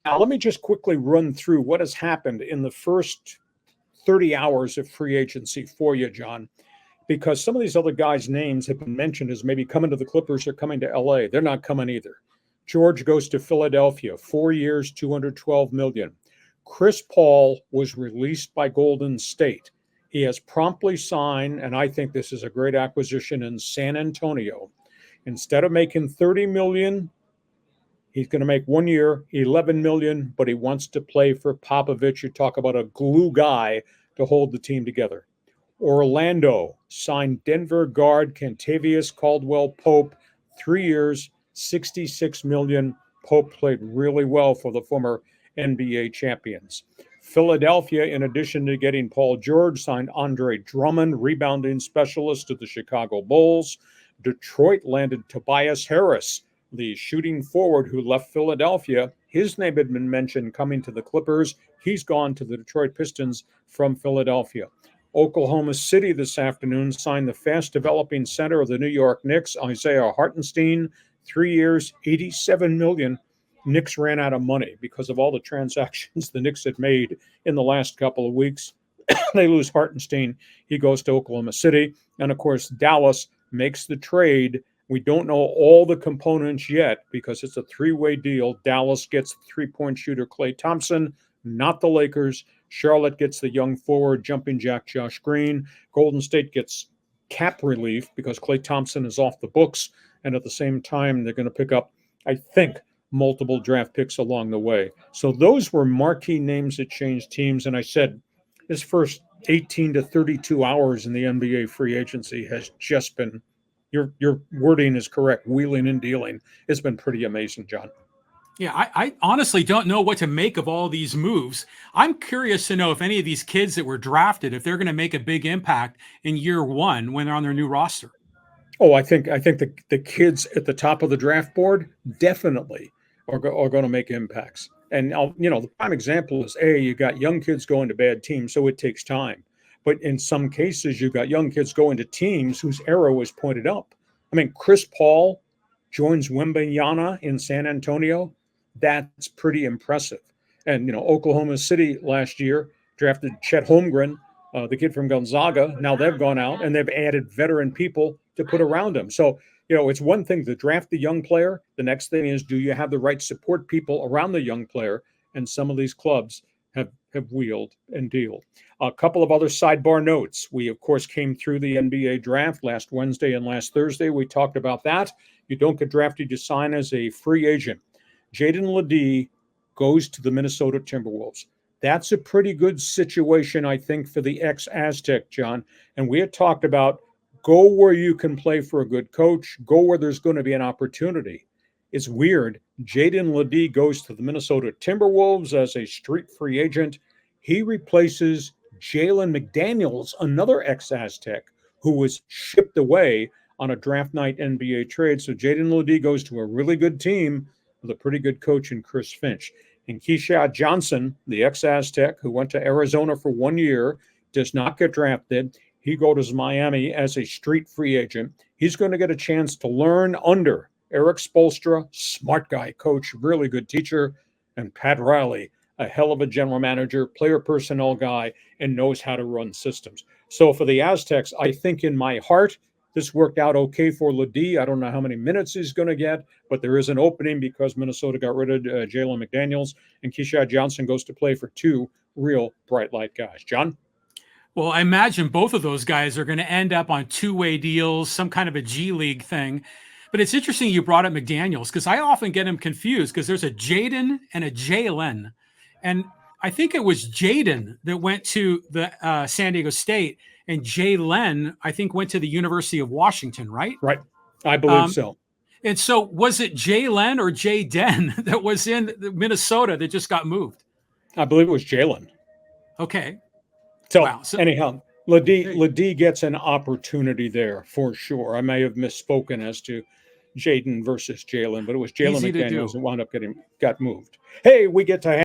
Now, let me just quickly run through what has happened in the first 30 hours of free agency for you, John, because some of these other guys' names have been mentioned as maybe coming to the Clippers or coming to LA. They're not coming either. George goes to Philadelphia, 4 years, $212 million. Chris Paul was released by Golden State. He has promptly signed, and I think this is a great acquisition in San Antonio. Instead of making $30 million, he's going to make 1 year, $11 million, but he wants to play for Popovich. You talk about a glue guy to hold the team together. Orlando signed Denver guard Kentavious Caldwell-Pope, 3 years, $66 million. Pope played really well for the former NBA champions. Philadelphia, in addition to getting Paul George, signed Andre Drummond, rebounding specialist to the Chicago Bulls. Detroit landed Tobias Harris, the shooting forward who left Philadelphia. His name had been mentioned coming to the Clippers. He's gone to the Detroit Pistons from Philadelphia. Oklahoma City this afternoon signed the fast-developing center of the New York Knicks, Isaiah Hartenstein, 3 years, $87 million. Knicks ran out of money because of all the transactions the Knicks had made in the last couple of weeks. They lose Hartenstein. He goes to Oklahoma City. And, of course, Dallas makes the trade. We don't know all the components yet because it's a three-way deal. Dallas gets the three-point shooter Klay Thompson, not the Lakers. Charlotte gets the young forward, jumping jack Josh Green. Golden State gets cap relief because Klay Thompson is off the books. And at the same time, they're going to pick up, I think, multiple draft picks along the way. So those were marquee names that changed teams. And I said this first 18 to 32 hours in the NBA free agency has just been, your wording is correct, wheeling and dealing. It's been pretty amazing, John. Yeah, I honestly don't know what to make of all these moves. I'm curious to know if any of these kids that were drafted, if they're going to make a big impact in year one when they're on their new roster. Oh, I think the kids at the top of the draft board definitely are going to make impacts. And, the prime example is, you got young kids going to bad teams, so it takes time. But in some cases, you got young kids going to teams whose arrow is pointed up. I mean, Chris Paul joins Wembanyama in San Antonio. That's pretty impressive. And, Oklahoma City last year drafted Chet Holmgren, the kid from Gonzaga. Now they've gone out and they've added veteran people to put around him. So, it's one thing to draft the young player. The next thing is, do you have the right support people around the young player? And some of these clubs have wheeled and dealed. A couple of other sidebar notes. We, of course, came through the NBA draft last Wednesday and last Thursday. We talked about that. You don't get drafted, you sign as a free agent. Jaedon LeDee goes to the Minnesota Timberwolves. That's a pretty good situation, I think, for the ex-Aztec, John. And we had talked about go where you can play for a good coach, go where there's going to be an opportunity. It's weird. Jaedon LeDee goes to the Minnesota Timberwolves as a street free agent. He replaces Jalen McDaniels, another ex-Aztec, who was shipped away on a draft night NBA trade. So Jaedon LeDee goes to a really good team with a pretty good coach in Chris Finch. And Keyshawn Johnson, the ex-Aztec, who went to Arizona for 1 year, does not get drafted. He goes to Miami as a street free agent. He's going to get a chance to learn under Eric Spoelstra, smart guy, coach, really good teacher, and Pat Riley, a hell of a general manager, player personnel guy, and knows how to run systems. So for the Aztecs, I think in my heart, this worked out okay for LeDee. I don't know how many minutes he's going to get, but there is an opening because Minnesota got rid of Jalen McDaniels, and Keyshawn Johnson goes to play for two real bright light guys. John? Well, I imagine both of those guys are going to end up on two-way deals, some kind of a G League thing. But it's interesting you brought up McDaniels because I often get him confused because there's a Jaedon and a Jalen. And I think it was Jaedon that went to the San Diego State, and Jalen, I think, went to the University of Washington, right? Right. I believe so. And so was it Jalen or Jaedon that was in Minnesota that just got moved? I believe it was Jalen. Okay. So, wow. Anyhow, LeDee gets an opportunity there for sure. I may have misspoken as to Jaedon versus Jalen, but it was Jalen McDaniels who wound up got moved. Hey, we get to